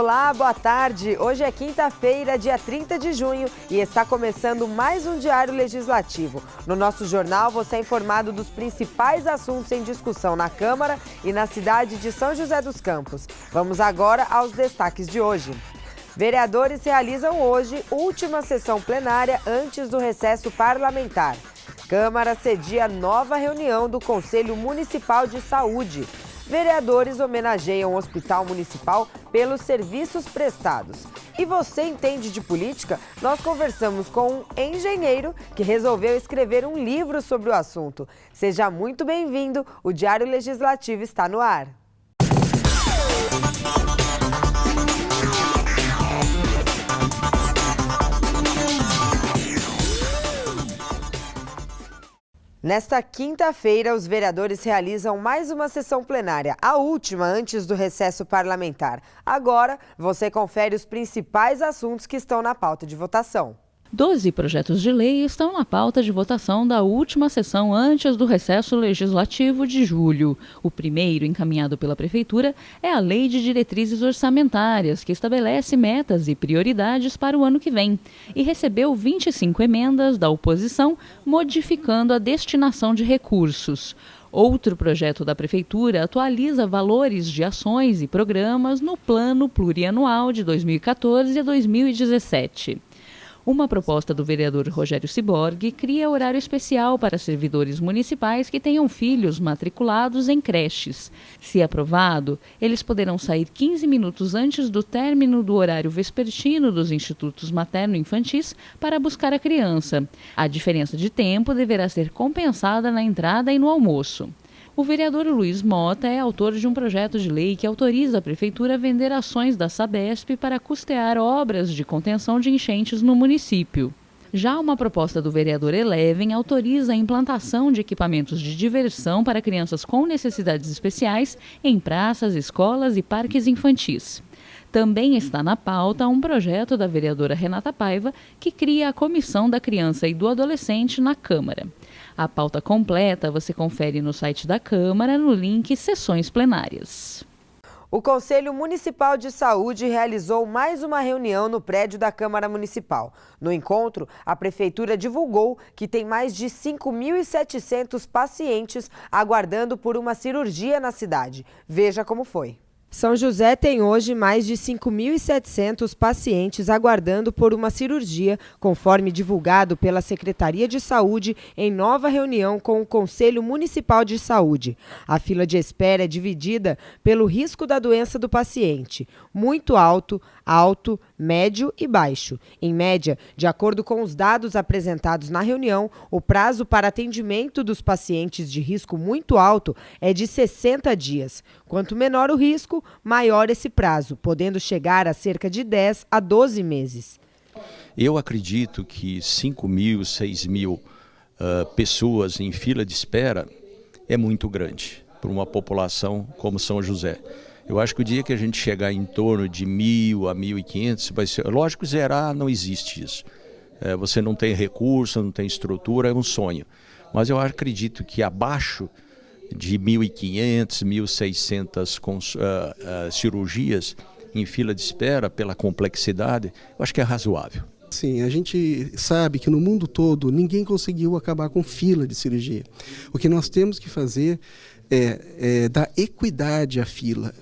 Olá, boa tarde. Hoje é quinta-feira, dia 30 de junho e está começando mais um Diário Legislativo. No nosso jornal você é informado dos principais assuntos em discussão na Câmara e na cidade de São José dos Campos. Vamos agora aos destaques de hoje. Vereadores realizam hoje última sessão plenária antes do recesso parlamentar. Câmara cedia nova reunião do Conselho Municipal de Saúde. Vereadores homenageiam o Hospital Municipal pelos serviços prestados. E você entende de política? Nós conversamos com um engenheiro que resolveu escrever um livro sobre o assunto. Seja muito bem-vindo, o Diário Legislativo está no ar. Nesta quinta-feira, os vereadores realizam mais uma sessão plenária, a última antes do recesso parlamentar. Agora, você confere os principais assuntos que estão na pauta de votação. 12 projetos de lei estão na pauta de votação da última sessão antes do recesso legislativo de julho. O primeiro, encaminhado pela Prefeitura, é a Lei de Diretrizes Orçamentárias, que estabelece metas e prioridades para o ano que vem, e recebeu 25 emendas da oposição, modificando a destinação de recursos. Outro projeto da Prefeitura atualiza valores de ações e programas no Plano Plurianual de 2014 a 2017. Uma proposta do vereador Rogério Ciborgue cria horário especial para servidores municipais que tenham filhos matriculados em creches. Se aprovado, eles poderão sair 15 minutos antes do término do horário vespertino dos institutos materno-infantis para buscar a criança. A diferença de tempo deverá ser compensada na entrada e no almoço. O vereador Luiz Mota é autor de um projeto de lei que autoriza a Prefeitura a vender ações da Sabesp para custear obras de contenção de enchentes no município. Já uma proposta do vereador Eleven autoriza a implantação de equipamentos de diversão para crianças com necessidades especiais em praças, escolas e parques infantis. Também está na pauta um projeto da vereadora Renata Paiva que cria a Comissão da Criança e do Adolescente na Câmara. A pauta completa você confere no site da Câmara no link Sessões Plenárias. O Conselho Municipal de Saúde realizou mais uma reunião no prédio da Câmara Municipal. No encontro, a Prefeitura divulgou que tem mais de 5.700 pacientes aguardando por uma cirurgia na cidade. Veja como foi. São José tem hoje mais de 5.700 pacientes aguardando por uma cirurgia, conforme divulgado pela Secretaria de Saúde em nova reunião com o Conselho Municipal de Saúde. A fila de espera é dividida pelo risco da doença do paciente, muito alto, alto, médio e baixo. Em média, de acordo com os dados apresentados na reunião, o prazo para atendimento dos pacientes de risco muito alto é de 60 dias. Quanto menor o risco, maior esse prazo, podendo chegar a cerca de 10 a 12 meses. Eu acredito que 5.000, 6.000 pessoas em fila de espera é muito grande para uma população como São José. Eu acho que o dia que a gente chegar em torno de 1.000 a 1.500, vai ser, lógico, zerar não existe isso. Você não tem recurso, não tem estrutura, é um sonho. Mas eu acredito que abaixo de 1.500, 1.600 cirurgias em fila de espera pela complexidade, eu acho que é razoável. Sim, a gente sabe que no mundo todo ninguém conseguiu acabar com fila de cirurgia. O que nós temos que fazer é dar equidade à fila.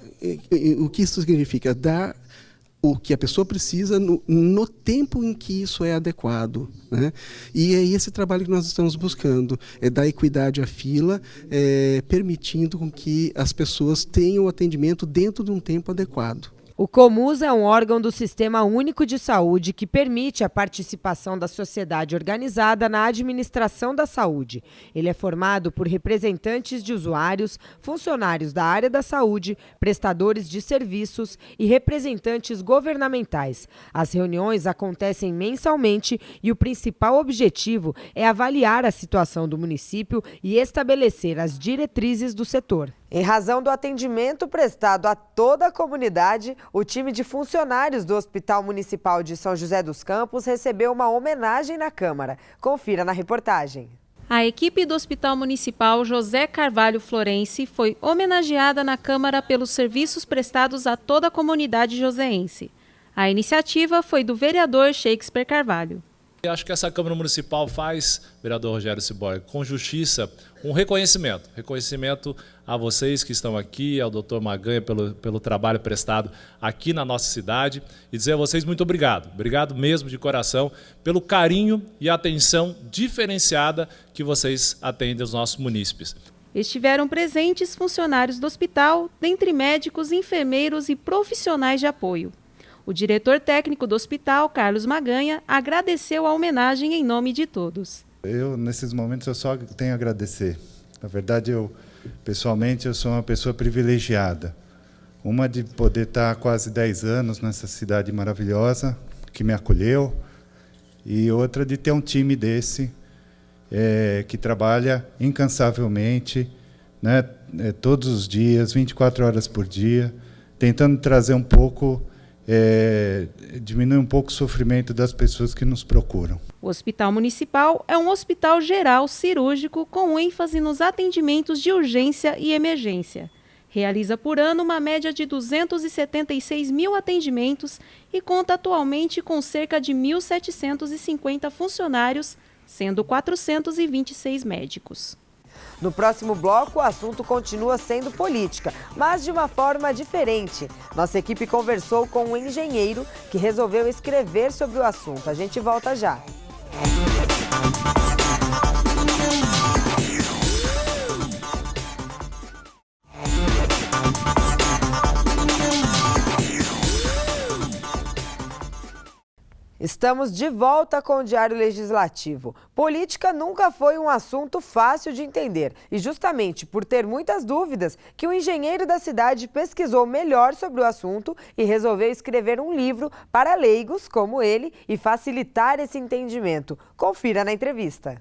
O que isso significa? Dar o que a pessoa precisa no tempo em que isso é adequado, né? E é esse trabalho que nós estamos buscando, é dar equidade à fila, permitindo com que as pessoas tenham o atendimento dentro de um tempo adequado. O Comus é um órgão do Sistema Único de Saúde que permite a participação da sociedade organizada na administração da saúde. Ele é formado por representantes de usuários, funcionários da área da saúde, prestadores de serviços e representantes governamentais. As reuniões acontecem mensalmente e o principal objetivo é avaliar a situação do município e estabelecer as diretrizes do setor. Em razão do atendimento prestado a toda a comunidade, o time de funcionários do Hospital Municipal de São José dos Campos recebeu uma homenagem na Câmara. Confira na reportagem. A equipe do Hospital Municipal José Carvalho Florense foi homenageada na Câmara pelos serviços prestados a toda a comunidade joseense. A iniciativa foi do vereador Shakespeare Carvalho. Eu acho que essa Câmara Municipal faz, vereador Rogério Ciborgue, com justiça, um reconhecimento. Reconhecimento a vocês que estão aqui, ao doutor Maganha pelo trabalho prestado aqui na nossa cidade e dizer a vocês muito obrigado. Obrigado mesmo de coração pelo carinho e atenção diferenciada que vocês atendem aos nossos munícipes. Estiveram presentes funcionários do hospital, dentre médicos, enfermeiros e profissionais de apoio. O diretor técnico do hospital, Carlos Maganha, agradeceu a homenagem em nome de todos. Nesses momentos, eu só tenho a agradecer. Na verdade, pessoalmente, eu sou uma pessoa privilegiada. Uma de poder estar há quase 10 anos nessa cidade maravilhosa, que me acolheu, e outra de ter um time desse, que trabalha incansavelmente, né, todos os dias, 24 horas por dia, tentando trazer um pouco... diminuir um pouco o sofrimento das pessoas que nos procuram. O Hospital Municipal é um hospital geral cirúrgico com ênfase nos atendimentos de urgência e emergência. Realiza por ano uma média de 276 mil atendimentos e conta atualmente com cerca de 1.750 funcionários, sendo 426 médicos. No próximo bloco, o assunto continua sendo política, mas de uma forma diferente. Nossa equipe conversou com um engenheiro que resolveu escrever sobre o assunto. A gente volta já. Estamos de volta com o Diário Legislativo. Política nunca foi um assunto fácil de entender e justamente por ter muitas dúvidas que o engenheiro da cidade pesquisou melhor sobre o assunto e resolveu escrever um livro para leigos como ele e facilitar esse entendimento. Confira na entrevista.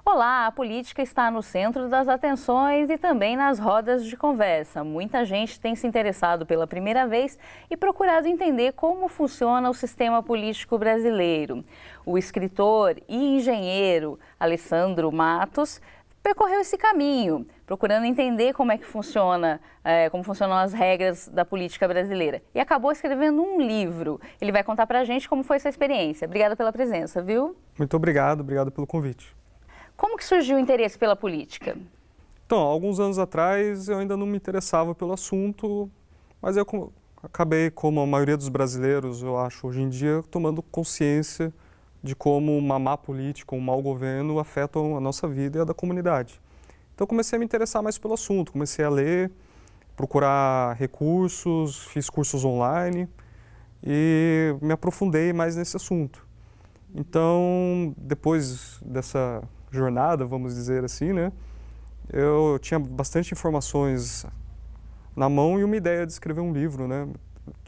Olá, a política está no centro das atenções e também nas rodas de conversa. Muita gente tem se interessado pela primeira vez e procurado entender como funciona o sistema político brasileiro. O escritor e engenheiro Alessandro Matos percorreu esse caminho, procurando entender como é que funciona, como funcionam as regras da política brasileira. E acabou escrevendo um livro. Ele vai contar pra gente como foi essa experiência. Obrigada pela presença, viu? Muito obrigado pelo convite. Como que surgiu o interesse pela política? Então, alguns anos atrás eu ainda não me interessava pelo assunto, mas eu acabei, como a maioria dos brasileiros, eu acho, hoje em dia, tomando consciência de como uma má política, um mau governo afetam a nossa vida e a da comunidade. Então comecei a me interessar mais pelo assunto, comecei a ler, procurar recursos, fiz cursos online e me aprofundei mais nesse assunto. Então, depois dessa jornada, vamos dizer assim, né, eu tinha bastante informações na mão e uma ideia de escrever um livro, né?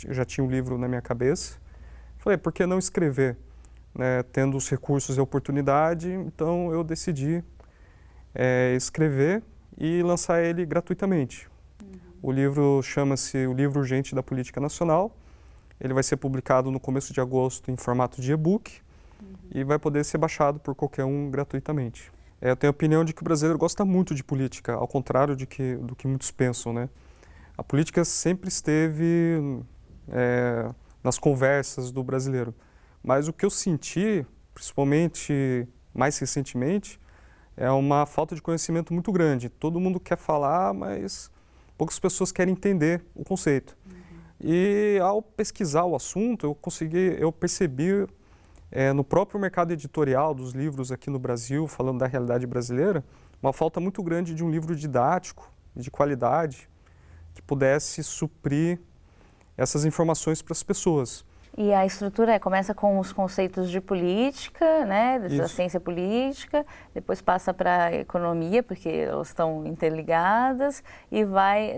Eu já tinha um livro na minha cabeça. Falei, por que não escrever? Né, tendo os recursos e a oportunidade, então eu decidi escrever e lançar ele gratuitamente. O livro chama-se O Livro Urgente da Política Nacional. Ele vai ser publicado no começo de agosto em formato de e-book e vai poder ser baixado por qualquer um gratuitamente. Eu tenho a opinião de que o brasileiro gosta muito de política, ao contrário do que muitos pensam, né? A política sempre esteve nas conversas do brasileiro. Mas o que eu senti, principalmente mais recentemente, é uma falta de conhecimento muito grande. Todo mundo quer falar, mas poucas pessoas querem entender o conceito. E ao pesquisar o assunto, eu percebi no próprio mercado editorial dos livros aqui no Brasil, falando da realidade brasileira, uma falta muito grande de um livro didático, de qualidade, que pudesse suprir essas informações para as pessoas. E a estrutura começa com os conceitos de política, né, da ciência política, depois passa para a economia, porque elas estão interligadas, e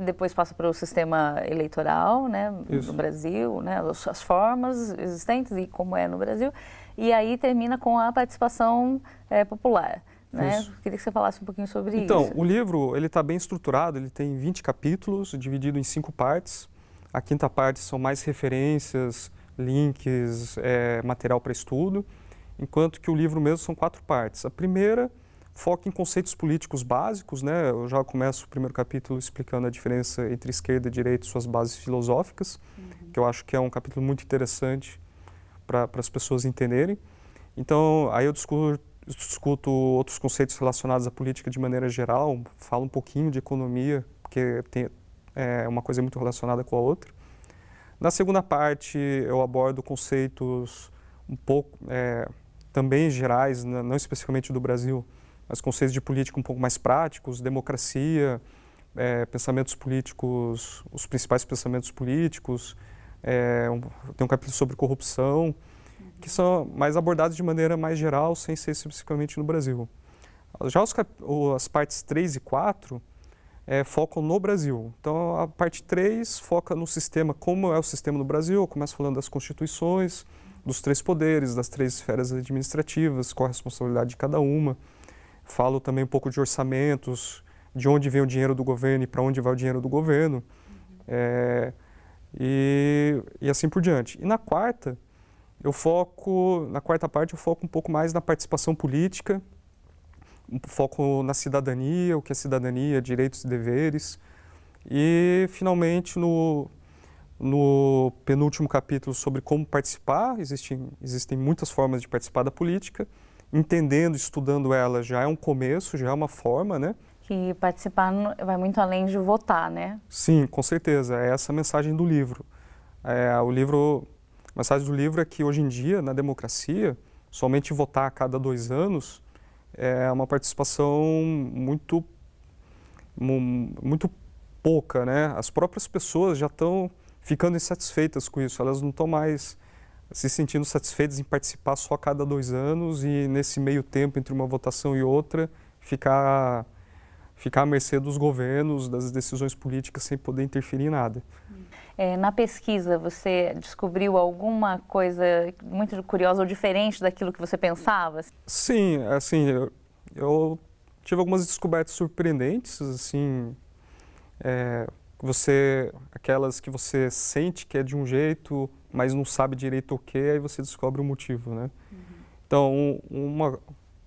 depois passa para o sistema eleitoral, né, no Brasil, né, as formas existentes e como é no Brasil, e aí termina com a participação popular. Né? Queria que você falasse um pouquinho sobre isso. Então, o livro está bem estruturado, ele tem 20 capítulos, dividido em 5 partes. A quinta parte são mais referências, links, material para estudo, enquanto que o livro mesmo são 4 partes. A primeira foca em conceitos políticos básicos, né? Eu já começo o primeiro capítulo explicando a diferença entre esquerda e direita e suas bases filosóficas, que eu acho que é um capítulo muito interessante para as pessoas entenderem. Então, aí eu discuto outros conceitos relacionados à política de maneira geral, falo um pouquinho de economia, porque é uma coisa muito relacionada com a outra. Na segunda parte, eu abordo conceitos um pouco também gerais, não especificamente do Brasil, mas conceitos de política um pouco mais práticos, democracia, pensamentos políticos, os principais pensamentos políticos. Tem um capítulo sobre corrupção, que são mais abordados de maneira mais geral, sem ser especificamente no Brasil. Já as partes 3 e 4 focam no Brasil. Então, a parte 3 foca no sistema, como é o sistema no Brasil. Eu começo falando das constituições, dos 3 poderes, das 3 esferas administrativas, qual a responsabilidade de cada uma. Falo também um pouco de orçamentos, de onde vem o dinheiro do governo e para onde vai o dinheiro do governo. E assim por diante. E na quarta parte eu foco um pouco mais na participação política, foco na cidadania, o que é cidadania, direitos e deveres. E, finalmente, no penúltimo capítulo sobre como participar, existem muitas formas de participar da política. Entendendo, estudando ela já é um começo, já é uma forma, né? Que participar vai muito além de votar, né? Sim, com certeza. É essa a mensagem do livro. A mensagem do livro é que, hoje em dia, na democracia, somente votar a cada 2 anos é uma participação muito pouca, né? As próprias pessoas já estão ficando insatisfeitas com isso, elas não estão mais se sentindo satisfeitas em participar só a cada 2 anos e, nesse meio tempo, entre uma votação e outra, ficar à mercê dos governos, das decisões políticas, sem poder interferir em nada. Na pesquisa, você descobriu alguma coisa muito curiosa ou diferente daquilo que você pensava? Sim, assim, eu tive algumas descobertas surpreendentes, assim, aquelas que você sente que é de um jeito, mas não sabe direito o que, aí você descobre o motivo, né? Então,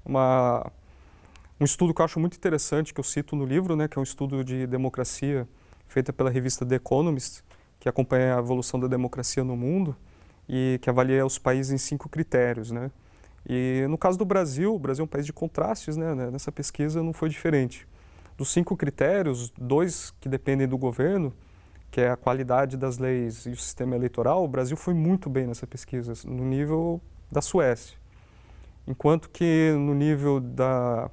um estudo que eu acho muito interessante, que eu cito no livro, né, que é um estudo de democracia feito pela revista The Economist, que acompanha a evolução da democracia no mundo e que avalia os países em 5 critérios, né? E no caso do Brasil, o Brasil é um país de contrastes, né? Nessa pesquisa não foi diferente. Dos 5 critérios, 2 que dependem do governo, que é a qualidade das leis e o sistema eleitoral, o Brasil foi muito bem nessa pesquisa, no nível da Suécia. Enquanto que no nível da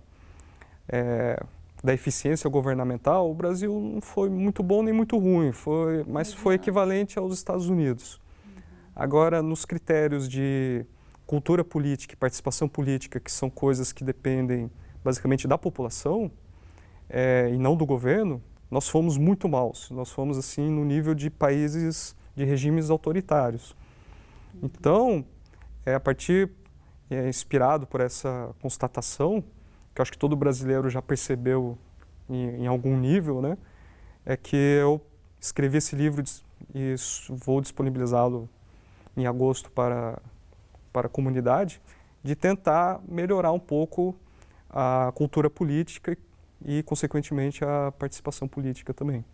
eficiência governamental, o Brasil não foi muito bom nem muito ruim, mas foi equivalente aos Estados Unidos. Agora, nos critérios de cultura política e participação política, que são coisas que dependem basicamente da população e não do governo, nós fomos muito maus. Nós fomos assim no nível de países, de regimes autoritários. Então, inspirado por essa constatação, que eu acho que todo brasileiro já percebeu em algum nível, né, é que eu escrevi esse livro e vou disponibilizá-lo em agosto para a comunidade, de tentar melhorar um pouco a cultura política e, consequentemente, a participação política também.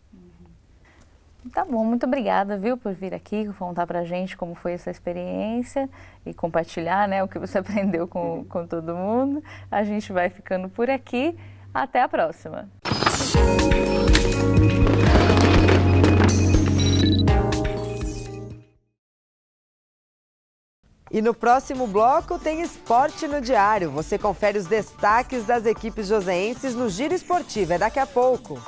Tá bom, muito obrigada, viu, por vir aqui contar pra gente como foi essa experiência e compartilhar, né, o que você aprendeu com todo mundo. A gente vai ficando por aqui. Até a próxima. E no próximo bloco tem Esporte no Diário. Você confere os destaques das equipes joseenses no Giro Esportivo. É daqui a pouco.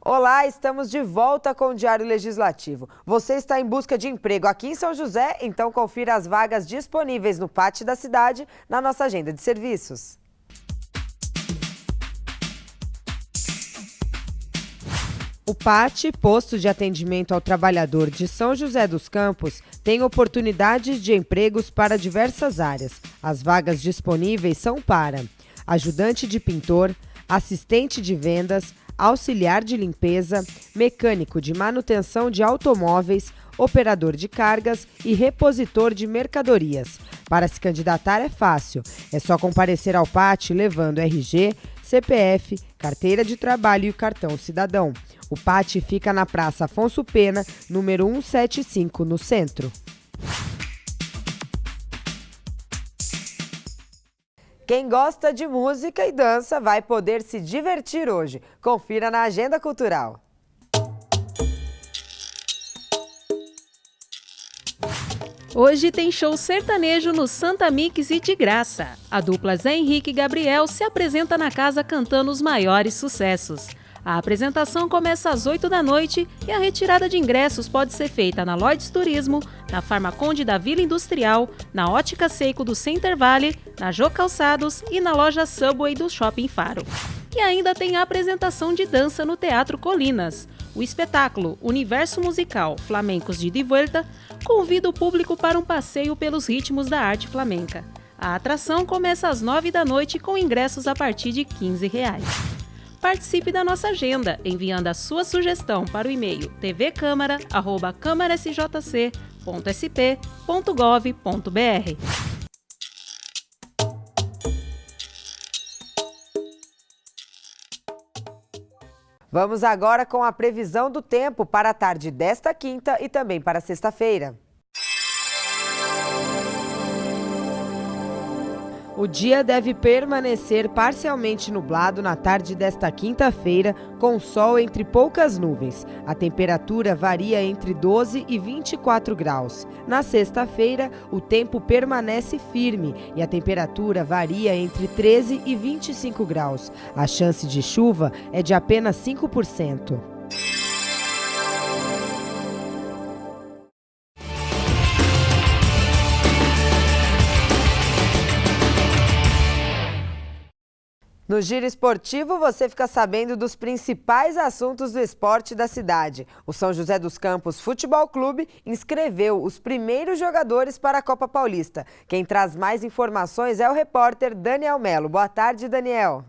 Olá, estamos de volta com o Diário Legislativo. Você está em busca de emprego aqui em São José? Então confira as vagas disponíveis no pátio da cidade na nossa agenda de serviços. O PAT, Posto de Atendimento ao Trabalhador de São José dos Campos, tem oportunidades de empregos para diversas áreas. As vagas disponíveis são para ajudante de pintor, assistente de vendas, auxiliar de limpeza, mecânico de manutenção de automóveis, operador de cargas e repositor de mercadorias. Para se candidatar é fácil, é só comparecer ao PAT levando RG, CPF, carteira de trabalho e o cartão cidadão. O PAT fica na Praça Afonso Pena, número 175, no centro. Quem gosta de música e dança vai poder se divertir hoje. Confira na Agenda Cultural. Hoje tem show sertanejo no Santa Mix e de graça. A dupla Zé Henrique e Gabriel se apresenta na casa cantando os maiores sucessos. A apresentação começa às 8 da noite e a retirada de ingressos pode ser feita na Lloyds Turismo, na Farmaconde da Vila Industrial, na Ótica Seiko do Center Valley, na Jô Calçados e na loja Subway do Shopping Faro. E ainda tem a apresentação de dança no Teatro Colinas. O espetáculo Universo Musical Flamencos de Vuelta convida o público para um passeio pelos ritmos da arte flamenca. A atração começa às 9 da noite com ingressos a partir de R$ 15. Participe da nossa agenda enviando a sua sugestão para o e-mail tvcamara@câmarasjc.sp.gov.br. Vamos agora com a previsão do tempo para a tarde desta quinta e também para sexta-feira. O dia deve permanecer parcialmente nublado na tarde desta quinta-feira, com sol entre poucas nuvens. A temperatura varia entre 12 e 24 graus. Na sexta-feira, o tempo permanece firme e a temperatura varia entre 13 e 25 graus. A chance de chuva é de apenas 5%. No Giro Esportivo, você fica sabendo dos principais assuntos do esporte da cidade. O São José dos Campos Futebol Clube inscreveu os primeiros jogadores para a Copa Paulista. Quem traz mais informações é o repórter Daniel Melo. Boa tarde, Daniel.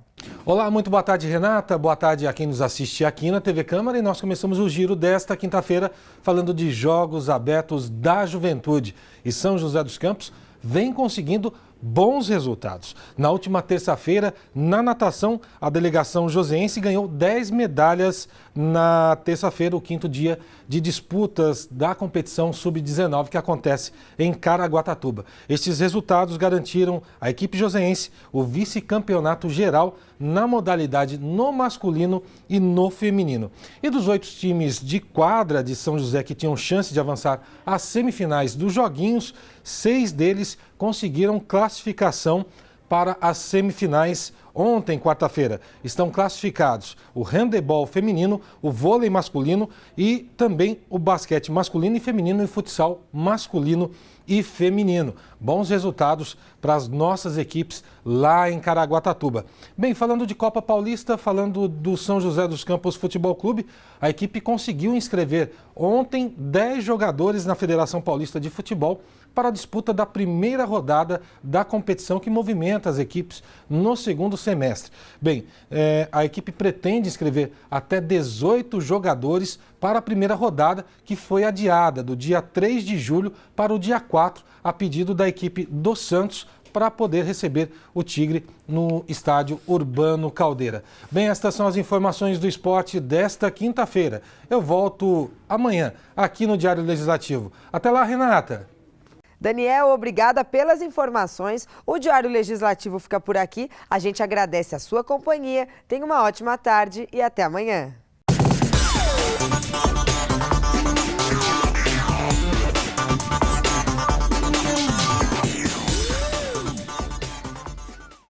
Olá, muito boa tarde, Renata. Boa tarde a quem nos assiste aqui na TV Câmara. E nós começamos o giro desta quinta-feira falando de Jogos Abertos da Juventude. E São José dos Campos vem conseguindo bons resultados. Na última terça-feira, na natação, a delegação joseense ganhou 10 medalhas na terça-feira, o quinto dia de disputas da competição sub-19 que acontece em Caraguatatuba. Estes resultados garantiram à equipe joseense o vice-campeonato geral na modalidade no masculino e no feminino. E dos 8 times de quadra de São José que tinham chance de avançar às semifinais dos joguinhos, 6 deles conseguiram classificação para as semifinais ontem, quarta-feira. Estão classificados o handebol feminino, o vôlei masculino e também o basquete masculino e feminino e futsal masculino e feminino. Bons resultados para as nossas equipes lá em Caraguatatuba. Bem, falando de Copa Paulista, falando do São José dos Campos Futebol Clube, a equipe conseguiu inscrever ontem 10 jogadores na Federação Paulista de Futebol para a disputa da primeira rodada da competição que movimenta as equipes no segundo semestre. Bem, a equipe pretende inscrever até 18 jogadores para a primeira rodada, que foi adiada do dia 3 de julho para o dia 4, a pedido da equipe do Santos, para poder receber o Tigre no estádio Urbano Caldeira. Bem, estas são as informações do esporte desta quinta-feira. Eu volto amanhã aqui no Diário Legislativo. Até lá, Renata! Daniel, obrigada pelas informações. O Diário Legislativo fica por aqui. A gente agradece a sua companhia. Tenha uma ótima tarde e até amanhã.